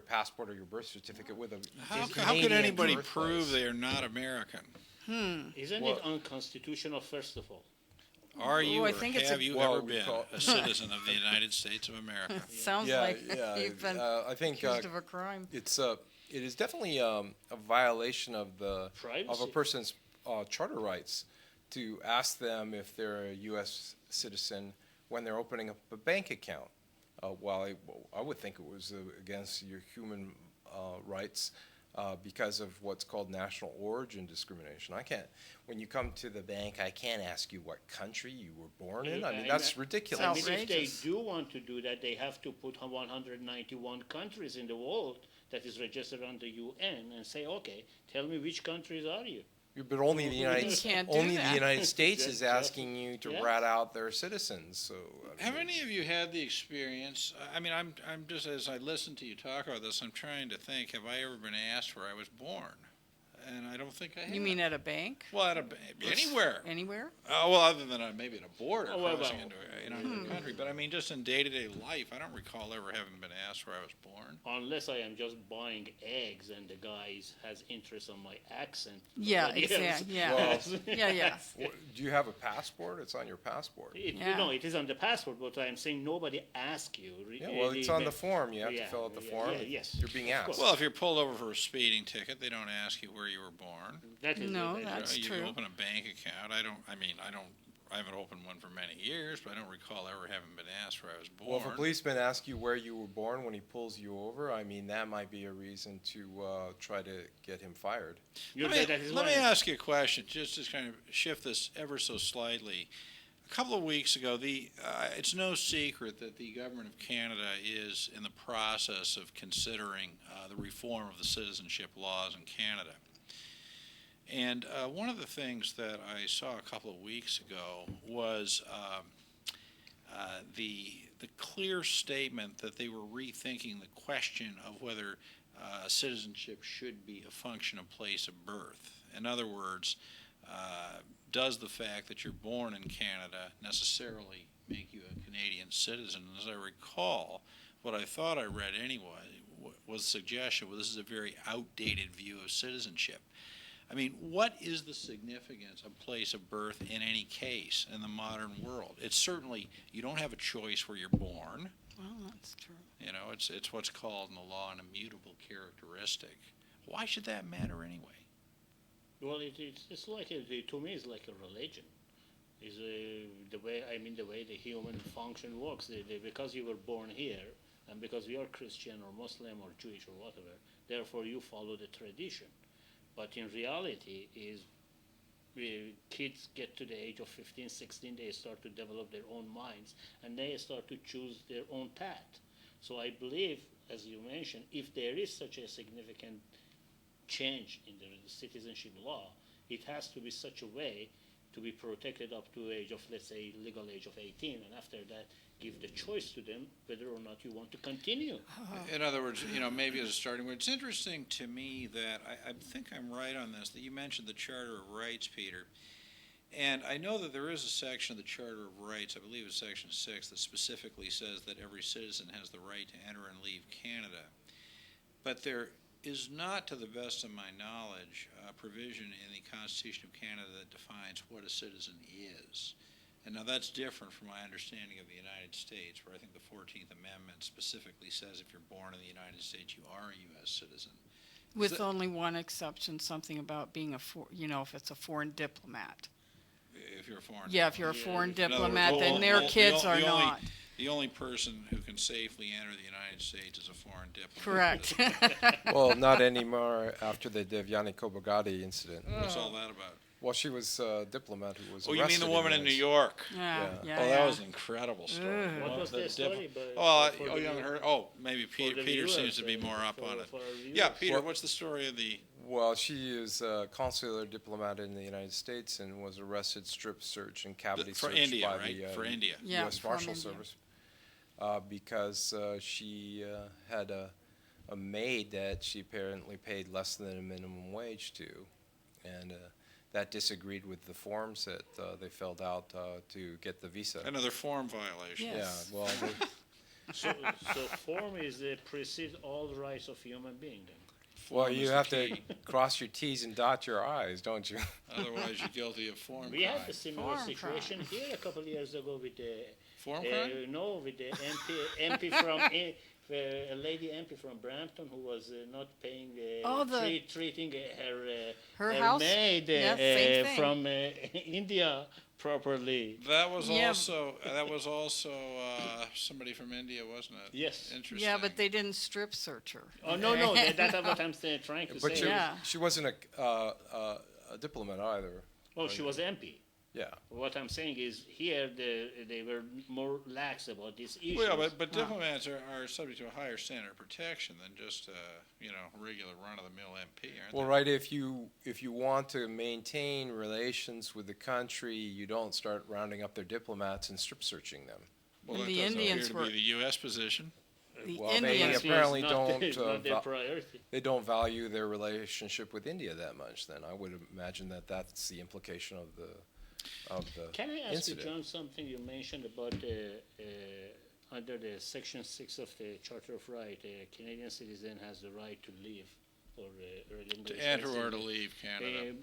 passport or your birth certificate with a How could Canadian anybody birthplace. prove they are not American? Isn't Well- it unconstitutional, first of all? Are you I or think it's have a- you Well, ever we been call- a citizen of the United States of America? Sounds Yeah, like yeah. you've been I think accused of a crime. it is definitely a violation of a Privacy. person's charter rights to ask them if they're a U.S. citizen when they're opening up a bank account. While I would think it was against your human rights because of what's called national origin discrimination. When you come to the bank, I can't ask you what country you were born in. I mean, And that's ridiculous. I mean, if outrageous. they do want to do that, they have to put 191 countries in the world that is registered under UN and say, okay, tell me which countries are you? But only the You United can't do only the that. United States is Just- asking you to yes. rat out their citizens. So I Have mean, any of you had the experience? I mean, I'm just, as I listen to you talk about this, I'm trying to think, have I ever been asked where I was born? And I don't think I have. You mean at a bank? Well, anywhere. Anywhere? Well, other than maybe at a border Oh, well, crossing well. into another country. But I mean, just in day-to-day life, I don't recall ever having been asked where I was born. Unless I am just buying eggs and the guy has interest on my accent. Yeah, Nobody else. exactly. Yeah. Well, Yeah. do you have a passport? It's on your passport. Yeah. No, it is on the passport, but I'm saying nobody asks you. Yeah, well, it's on the form. You have to fill out the form. Yes. You're being of course. asked. Well, if you're pulled over for a speeding ticket, they don't ask you where you were born. That is No, it. that's You true. open a bank account. I haven't opened one for many years, but I don't recall ever having been asked where I was born. Well, if a policeman asks you where you were born when he pulls you over, I mean, that might be a reason to try to get him fired. You'll Let say me, that is let me lying. ask you a question, just to kind of shift this ever so slightly. A couple of weeks ago, it's no secret that the government of Canada is in the process of considering the reform of the citizenship laws in Canada. And one of the things that I saw a couple of weeks ago was the clear statement that they were rethinking the question of whether citizenship should be a function of place of birth. In other words, does the fact that you're born in Canada necessarily make you a Canadian citizen? As I recall, what I thought I read anyway was the suggestion, well, this is a very outdated view of citizenship. I mean, what is the significance of place of birth in any case in the modern world? It's certainly, you don't have a choice where you're born. Well, that's true. You know, it's what's called in the law an immutable characteristic. Why should that matter anyway? Well, it's like to me, it's like a religion. Is the way the human function works. Because you were born here, and because you are Christian or Muslim or Jewish or whatever, therefore you follow the tradition. But in reality, kids get to the age of 15, 16, they start to develop their own minds, and they start to choose their own path. So I believe, as you mentioned, if there is such a significant change in the citizenship law, it has to be such a way to be protected up to age of, let's say, legal age of 18, and after that, give the choice to them whether or not you want to continue. In other words, you know, maybe as a starting point, it's interesting to me that I think I'm right on this, that you mentioned the Charter of Rights, Peter. And I know that there is a section of the Charter of Rights, I believe it's Section 6, that specifically says that every citizen has the right to enter and leave Canada. But there is not, to the best of my knowledge, a provision in the Constitution of Canada that defines what a citizen is. And now that's different from my understanding of the United States, where I think the 14th Amendment specifically says if you're born in the United States, you are a U.S. citizen. With only one exception, something about being if it's a foreign diplomat. If you're a foreign Yeah, if you're a Yeah, foreign in other words, diplomat, then their kids are not. The only person who can safely enter the United States is a foreign diplomat. Correct. Well, not anymore after the Devyani Kobogati incident. What's all that about? Well, she was a diplomat who was Oh, you mean the arrested woman in New York? Yeah, Yeah. yeah. Oh, that was an incredible story. Ugh. What was the story? You haven't heard? Oh, maybe Peter viewers, seems to be more up on it. for our Yeah, viewers. Peter, Well- what's the story of the? Well, she is a consular diplomat in the United States and was arrested, strip search, and cavity For search India, by right? the For India. Yeah, U.S. from Marshal India. Service because she had a maid that she apparently paid less than a minimum wage to, and that disagreed with the forms that they filled out to get the visa. Another form violation. Yes. Yeah, well, So form is precedes all the rights of human being. Then. well, Form you is the have to key. cross your T's and dot your I's, don't you? Otherwise, you're guilty of form We had crime. a similar Foreign situation here a couple of years ago with the Form crime? no, with the MP from a lady MP from Brampton who was not paying treating Her house? maid Yeah, same thing. from India properly. That was Yeah. also somebody from India, wasn't it? Yes. Interesting. Yeah, but they didn't strip search her. Oh no, that's what I'm trying to But say. Yeah. she wasn't a diplomat either. Oh, she was MP. Yeah. What I'm saying is here they were more lax about this issue. Well, yeah, but diplomats are subject to a higher standard of protection than just regular run-of-the-mill MP, aren't Well, they? right. If you want to maintain relations with the country, you don't start rounding up their diplomats and strip searching them. Well, And that the doesn't Indians appear to were- be the U.S. position. The Well, they Indians, apparently It's not- don't, it's not their priority. They don't value their relationship with India that much. Then I would imagine that that's the implication of the Can I ask incident. you, John, something you mentioned about under the Section 6 of the Charter of Rights, a Canadian citizen has the right to leave or relinquish. To enter their or to leave Canada.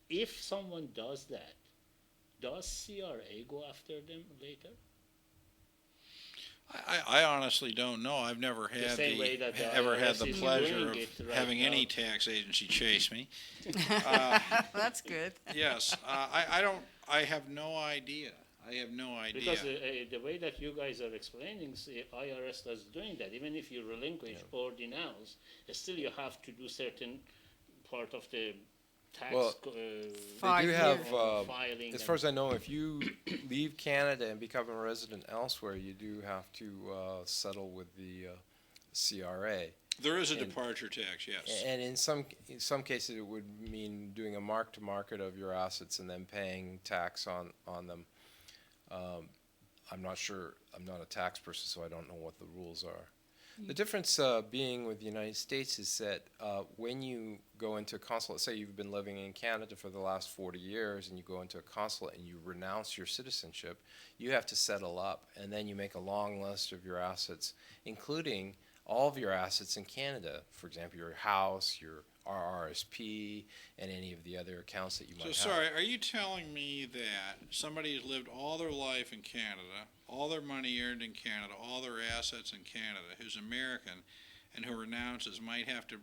if someone does that, does CRA go after them later? I honestly don't know. I've never had same way that the ever had IRS the is pleasure doing of it right having now. any tax agency chase me. that's good. Yes, I don't. I have no idea. I have no idea. Because the way that you guys are explaining, IRS is doing that. Even if you relinquish or denounce, still you have to do certain part of the tax Well, uh, Five They do have, years. filing. as and- far as I know, if you leave Canada and become a resident elsewhere, you do have to settle with the CRA. There is a and- departure tax, yes. And in some cases, it would mean doing a mark-to-market of your assets and then paying tax on them. I'm not sure. I'm not a tax person, so I don't know what the rules are. The difference being with the United States is that when you go into a consulate, say you've been living in Canada for the last 40 years and you go into a consulate and you renounce your citizenship, you have to settle up, and then you make a long list of your assets, including all of your assets in Canada. For example, your house, your RRSP, and any of the other accounts that you might So have. sorry, are you telling me that somebody who's lived all their life in Canada, all their money earned in Canada, all their assets in Canada, who's American, and who renounces might have to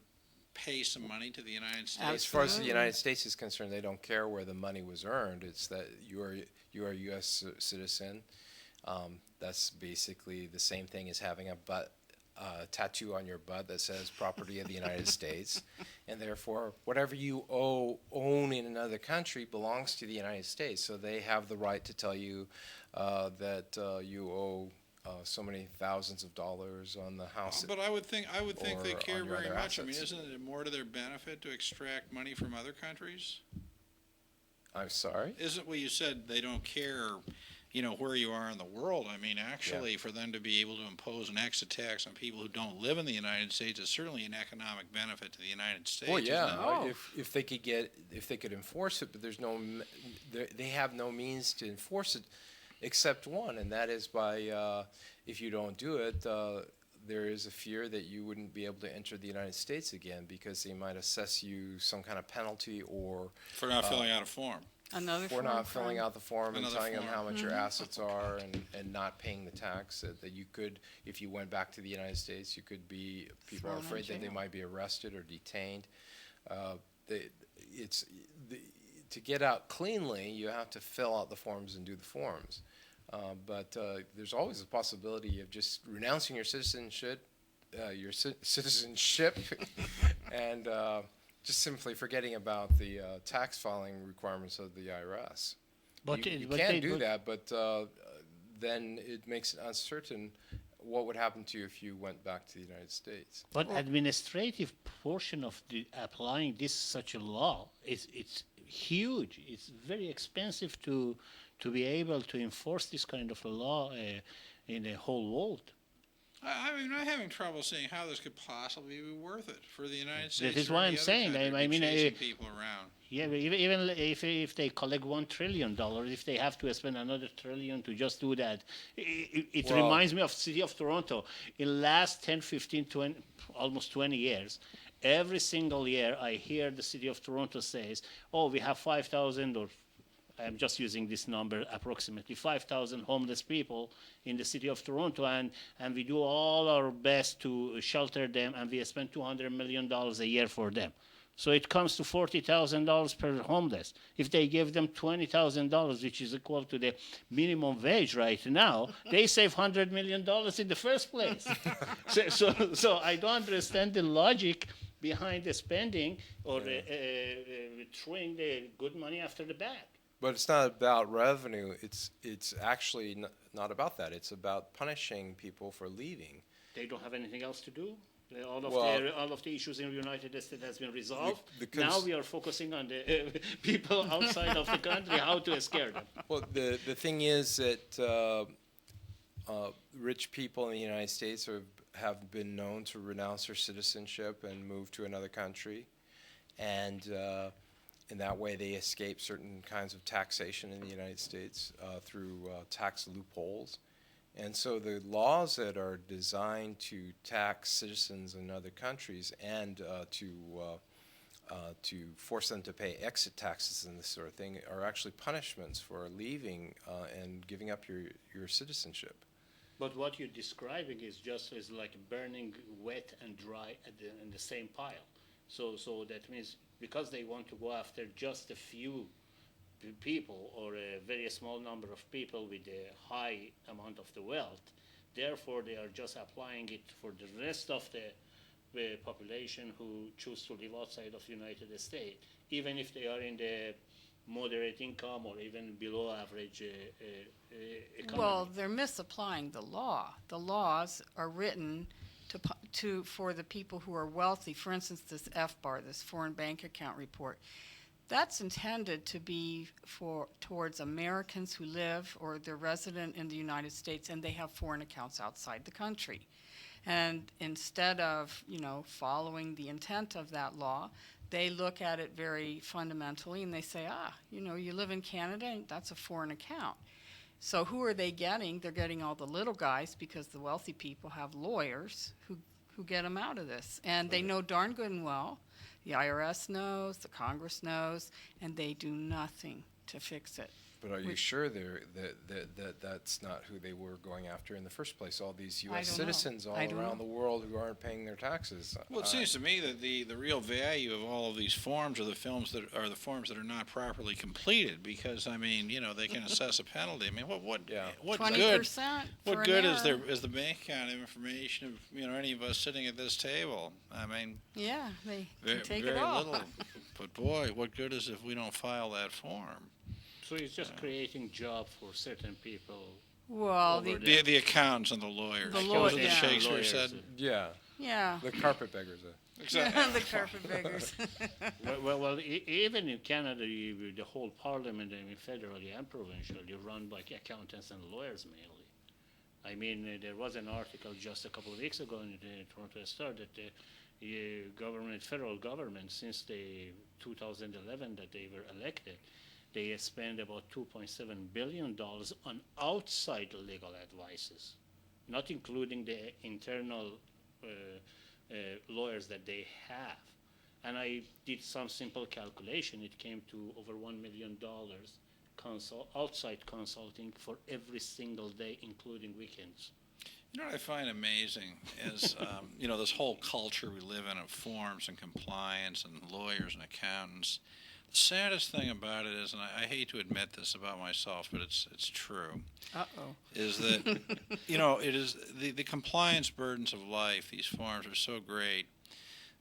pay some money to the United States? As far as the Absolutely. United States is concerned, they don't care where the money was earned. It's that you are a U.S. citizen. That's basically the same thing as having a tattoo on your butt that says "Property of the United States," and therefore, whatever you own in another country belongs to the United States. So they have the right to tell you that you owe so many thousands of dollars on the house. But I would think they or care on your very other much. I mean, assets. isn't it more to their benefit to extract money from other countries? I'm sorry. Isn't what you said? They don't care, where you are in the world. I mean, actually, for them to be able to impose an extra tax on people who don't live in the United States is certainly an economic benefit to the United States. Well, yeah, isn't it? Oh. if they could enforce it, but they have no means to enforce it, except one, and that is by if you don't do it, there is a fear that you wouldn't be able to enter the United States again because they might assess you some kind of penalty or For not filling out a form. Another for form not crime. filling out the form and Another telling them form. how much your assets are and not paying the tax, that you could, if you went back to the United States, you could be, people are Thrown in afraid that they jail. might be arrested or detained. It's, to get out cleanly, you have to fill out the forms and do the forms. But there's always a possibility of just renouncing your citizenship, and just simply forgetting about the tax filing requirements of the IRS. You can do that, but then it makes it uncertain what would happen to you if you went back to the United States. But administrative portion of the applying this such a law it's huge. It's very expensive to be able to enforce this kind of a law in the whole world. I mean, I'm having trouble seeing how this could possibly be worth it for the United States. That is or why any I'm other saying, country to I be mean, chasing people around. Yeah, but even if they collect $1 trillion, if they have to spend another trillion to just do that, it Well- reminds me of city of Toronto. In last 10, 15, 20, almost 20 years, every single year I hear the city of Toronto says, oh, we have 5,000 or I'm just using this number approximately 5,000 homeless people in the city of Toronto, and we do all our best to shelter them, and we spend $200 million a year for them. So it comes to $40,000 per homeless. If they give them $20,000, which is equal to the minimum wage right now, they save $100 million in the first place. so I don't understand the logic behind the spending or throwing the good money after the bad. But it's not about revenue. It's actually not about that. It's about punishing people for leaving. They don't have anything else to do. All of the issues in the United States has been resolved. Now we are focusing on the people outside of the country, how to scare them. Well, the thing is that rich people in the United States have been known to renounce their citizenship and move to another country, and in that way they escape certain kinds of taxation in the United States through tax loopholes. And so the laws that are designed to tax citizens in other countries and to force them to pay exit taxes and this sort of thing are actually punishments for leaving and giving up your citizenship. But what you're describing is just as like burning wet and dry in the same pile. So that means because they want to go after just a few people or a very small number of people with a high amount of the wealth, therefore they are just applying it for the rest of the population who choose to live outside of the United States, even if they are in the moderate income or even below average economy. Well, they're misapplying the law. The laws are written for the people who are wealthy. For instance, this FBAR, this foreign bank account report, that's intended to be towards Americans who live or they're resident in the United States and they have foreign accounts outside the country. And instead of, following the intent of that law, they look at it very fundamentally and they say, you live in Canada and that's a foreign account. So who are they getting? They're getting all the little guys because the wealthy people have lawyers who get them out of this. And they know darn good and well, the IRS knows, the Congress knows, and they do nothing to fix it. But are you sure that that's not who they were going after in the first place? All these I U.S. don't know. citizens all I don't around know. the world who aren't paying their taxes. Well, it seems to me that the real value of all of these forms are the forms that are not properly completed, because they can assess a penalty. I mean, what Yeah. good 20% what for an good is error. the bank account information of any of us sitting at this table? I mean, Yeah, they very, can take very it all. little. But boy, what good is if we don't file that form? So it's just creating job for certain people. Well, Over The accountants and the lawyers. The What law- was it yeah. that Shakespeare Lawyers, said? Yeah, yeah, the carpetbaggers. the carpetbaggers. Well, even in Canada, the whole parliament, federally and provincially, run by accountants and lawyers mainly. I mean, there was an article just a couple of weeks ago in the Toronto Star that the federal government, since 2011 that they were elected, they spend about $2.7 billion on outside legal advices. not including the internal lawyers that they have. And I did some simple calculation. It came to over $1 million outside consulting for every single day, including weekends. You know what I find amazing is, this whole culture we live in of forms and compliance and lawyers and accountants. The saddest thing about it is, and I hate to admit this about myself, but it's true, Uh-oh. is that, it is the compliance burdens of life, these forms are so great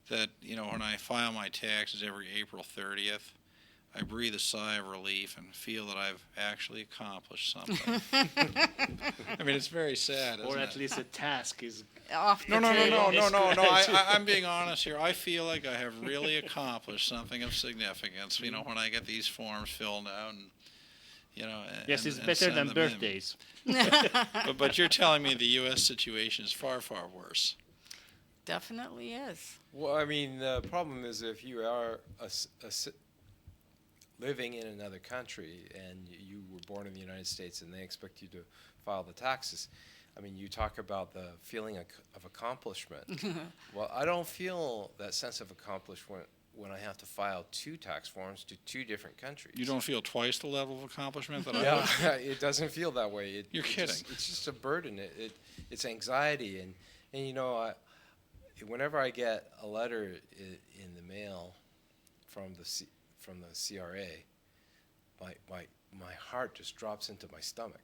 that, when I file my taxes every April 30th, I breathe a sigh of relief and feel that I've actually accomplished something. I mean, it's very sad, isn't Or it? at least a task is Off the No. table. I'm being honest here. I feel like I have really accomplished something of significance. When I get these forms filled out, and yes, it's and better send than them in. birthdays. But you're telling me the U.S. situation is far, far worse. Definitely is. Well, I mean, the problem is if you are living in another country and you were born in the United States and they expect you to file the taxes, I mean, you talk about the feeling of accomplishment. Well, I don't feel that sense of accomplishment when I have to file 2 tax forms to 2 different countries. You don't feel twice the level of accomplishment that I Yeah, do? it doesn't feel that way. You're kidding. It's just a burden. It's anxiety, and whenever I get a letter in the mail from the CRA, my heart just drops into my stomach.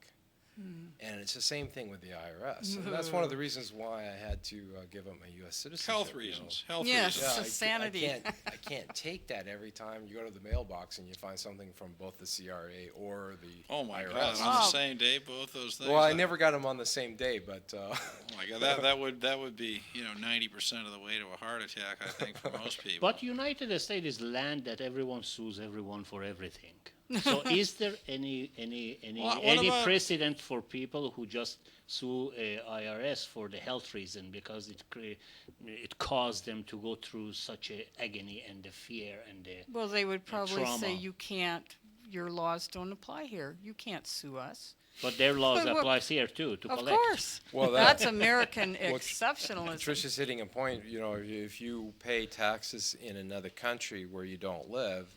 And it's the same thing with the IRS. And that's one of the reasons why I had to give up my U.S. citizenship. Health reasons. Health Yes. reasons. Yeah, It's sanity. I can't take that every time you go to the mailbox and you find something from both the CRA or the Oh my IRS. God! On the same day, both those things. Well, I never got them on the same day, but Oh my God! That would be 90% of the way to a heart attack, I think, for most people. But United States is land that everyone sues everyone for everything. So is there any What about- precedent for people who just sue IRS for the health reason because it caused them to go through such a agony and the fear and the Well, they would probably say trauma. your laws don't apply here. You can't sue us. but their laws But what- applies here too to Of collect. course. Well, That's American Well, exceptionalism. Tricia's hitting a point. If you pay taxes in another country where you don't live,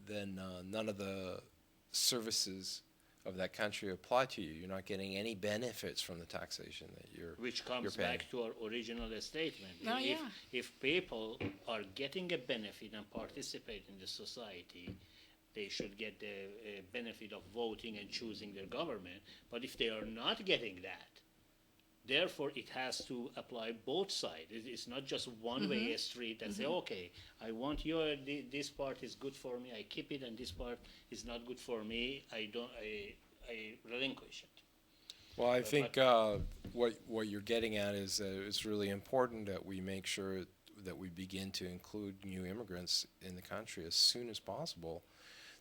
then none of the services of that country apply to you. You're not getting any benefits from the taxation that Which comes you're paying. back to our original statement. Oh, if, yeah. if people are getting a benefit and participate in the society, they should get the benefit of voting and choosing their government. But if they are not getting that, therefore it has to apply both sides. It's not just one-way street that say, okay, I want this part is good for me, I keep it, and this part is not good for me, I relinquish it. Well, I think what you're getting at is that it's really important that we make sure that we begin to include new immigrants in the country as soon as possible.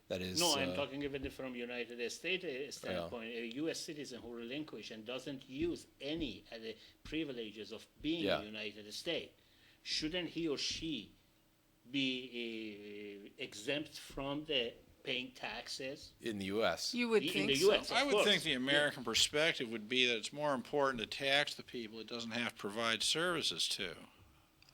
That is. No, I'm talking even from United States standpoint. A U.S. citizen who relinquish and doesn't use any of the privileges of being Yeah. in the United States, shouldn't he or she be exempt from the paying taxes? In the U.S. You would In think the so. US. I Of would course. think the American perspective would be that it's more important to tax the people it doesn't have to provide services to.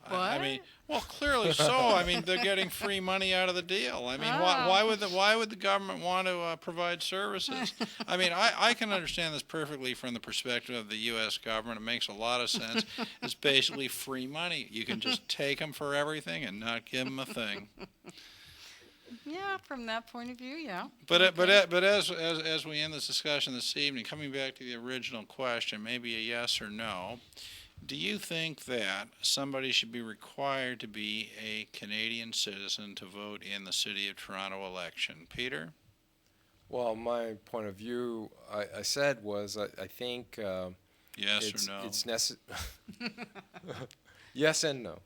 I mean, well, clearly so. I mean, they're getting free money out of the deal. I mean, why would the government want to provide services? I mean, I can understand this perfectly from the perspective of the U.S. government. It makes a lot of sense. It's basically free money. You can just take them for everything and not give them a thing. Yeah, from that point of view, yeah. But as we end this discussion this evening, coming back to the original question, maybe a yes or no. Do you think that somebody should be required to be a Canadian citizen to vote in the City of Toronto election? Peter? Well, my point of view, I said was I think Yes or no? it's necessary. Yes and no.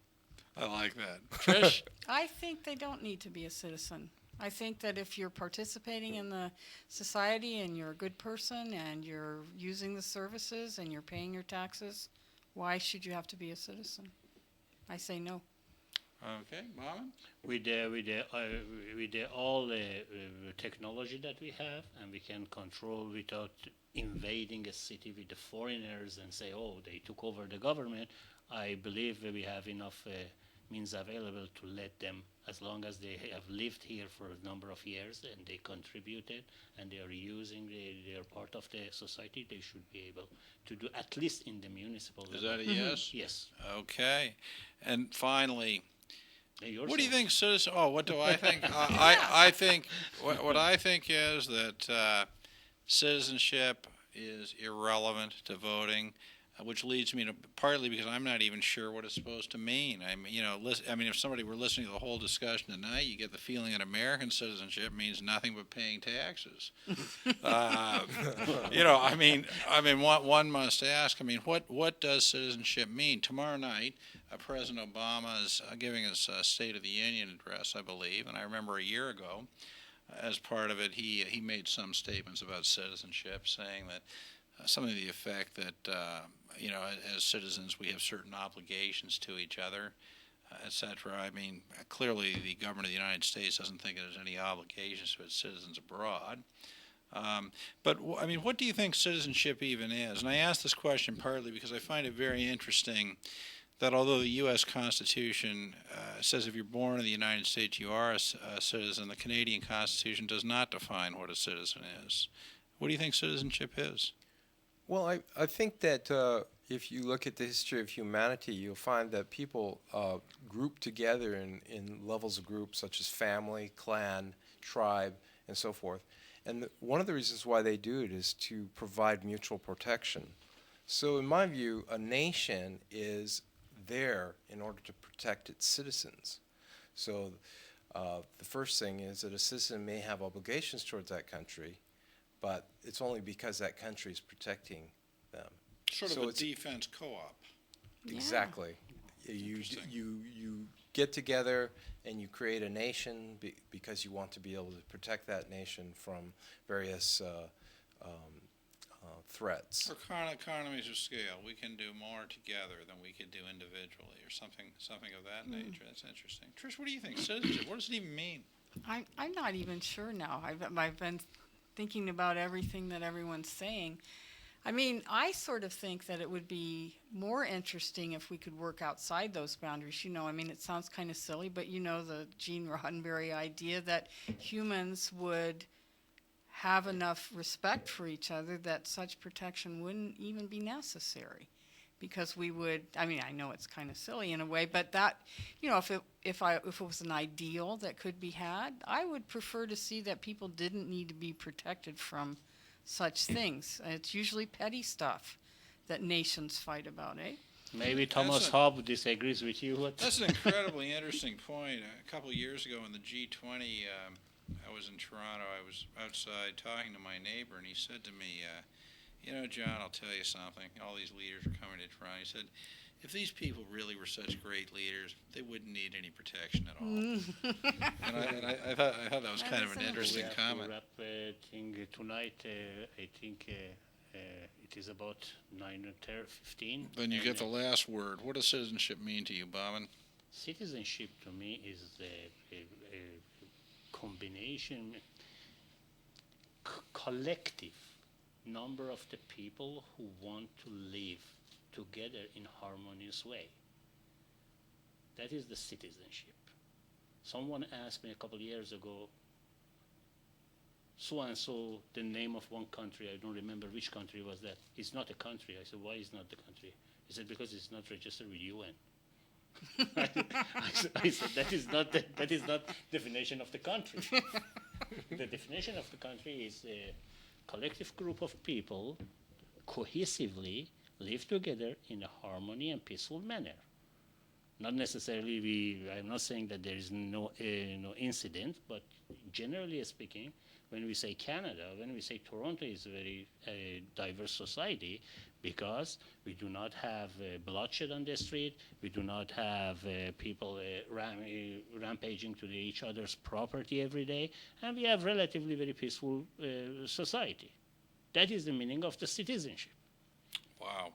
I like that. Trish? I think they don't need to be a citizen. I think that if you're participating in the society and you're a good person and you're using the services and you're paying your taxes, why should you have to be a citizen? I say no. Okay, Bauman? With all the technology that we have, and we can control without invading a city with the foreigners and say, oh, they took over the government. I believe we have enough means available to let them, as long as they have lived here for a number of years and they contributed and they are using, they are part of the society, they should be able to do, at least in the municipal Is level. that a yes? Yes. Okay. And finally, Yourself. what do you think, citizen? Oh, what do I think? I think what I think is that citizenship is irrelevant to voting, which leads me to partly because I'm not even sure what it's supposed to mean. I mean, if somebody were listening to the whole discussion tonight, you get the feeling that American citizenship means nothing but paying taxes. One must ask. I mean, what does citizenship mean? Tomorrow night, President Obama is giving his State of the Union address, I believe, and I remember a year ago, as part of it, he made some statements about citizenship, saying that something to the effect that, as citizens, we have certain obligations to each other, et cetera. I mean, clearly the government of the United States doesn't think it has any obligations to its citizens abroad. What do you think citizenship even is? And I ask this question partly because I find it very interesting that although the U.S. Constitution says if you're born in the United States you are a citizen, the Canadian Constitution does not define what a citizen is. What do you think citizenship is? Well, I think that if you look at the history of humanity, you'll find that people group together in levels of groups such as family, clan, tribe, and so forth. And one of the reasons why they do it is to provide mutual protection. So in my view, a nation is there in order to protect its citizens. So the first thing is that a citizen may have obligations towards that country, but it's only because that country is protecting them. Sort So of a it's- defense co-op. Yeah. Exactly. You Interesting. get together and you create a nation because you want to be able to protect that nation from various threats. Or economies of scale. We can do more together than we could do individually, or something of that nature. That's interesting. Trish, what do you think? Citizenship, what does it even mean? I'm not even sure now. I've been thinking about everything that everyone's saying. I mean, I sort of think that it would be more interesting if we could work outside those boundaries. It sounds kind of silly, but the Gene Roddenberry idea that humans would have enough respect for each other that such protection wouldn't even be necessary. Because we would, I know it's kind of silly in a way, but that, if it was an ideal that could be had, I would prefer to see that people didn't need to be protected from such things. It's usually petty stuff that nations fight about, eh? Maybe Thomas Hobbes disagrees with you. That's an incredibly interesting point. A couple of years ago in the G20, I was in Toronto. I was outside talking to my neighbor, and he said to me, John, I'll tell you something. All these leaders are coming to Toronto. He said, if these people really were such great leaders, they wouldn't need any protection at all. And I thought that was kind of an interesting We have comment. to wrap thing tonight. I think it is about 9:15. Then you get the last word. What does citizenship mean to you, Bauman? Citizenship to me is a combination, collective number of the people who want to live together in a harmonious way. That is the citizenship. Someone asked me a couple of years ago, so and so, the name of one country, I don't remember which country was that. It's not a country. I said, why is not the country? He said, because it's not registered with UN. I said, that is not definition of the country. The definition of the country is a collective group of people cohesively live together in a harmony and peaceful manner. Not necessarily I'm not saying that there is no incident, but generally speaking, when we say Canada, when we say Toronto is a very diverse society, because we do not have bloodshed on the street, we do not have people rampaging to each other's property every day, and we have relatively very peaceful society. That is the meaning of the citizenship. Wow.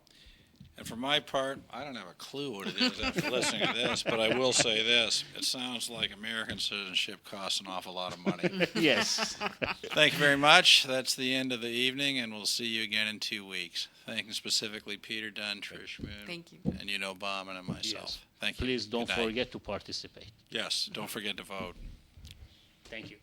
And for my part, I don't have a clue what it is after listening to this, but I will say this. It sounds like American citizenship costs an awful lot of money. Yes. Thank you very much. That's the end of the evening, and we'll see you again in 2 weeks. Thanking specifically Peter Dunn, Trish Moon. Thank you. And Bauman and myself. Yes. Thank you. Please don't Good night. forget to participate. Yes, don't forget to vote. Thank you.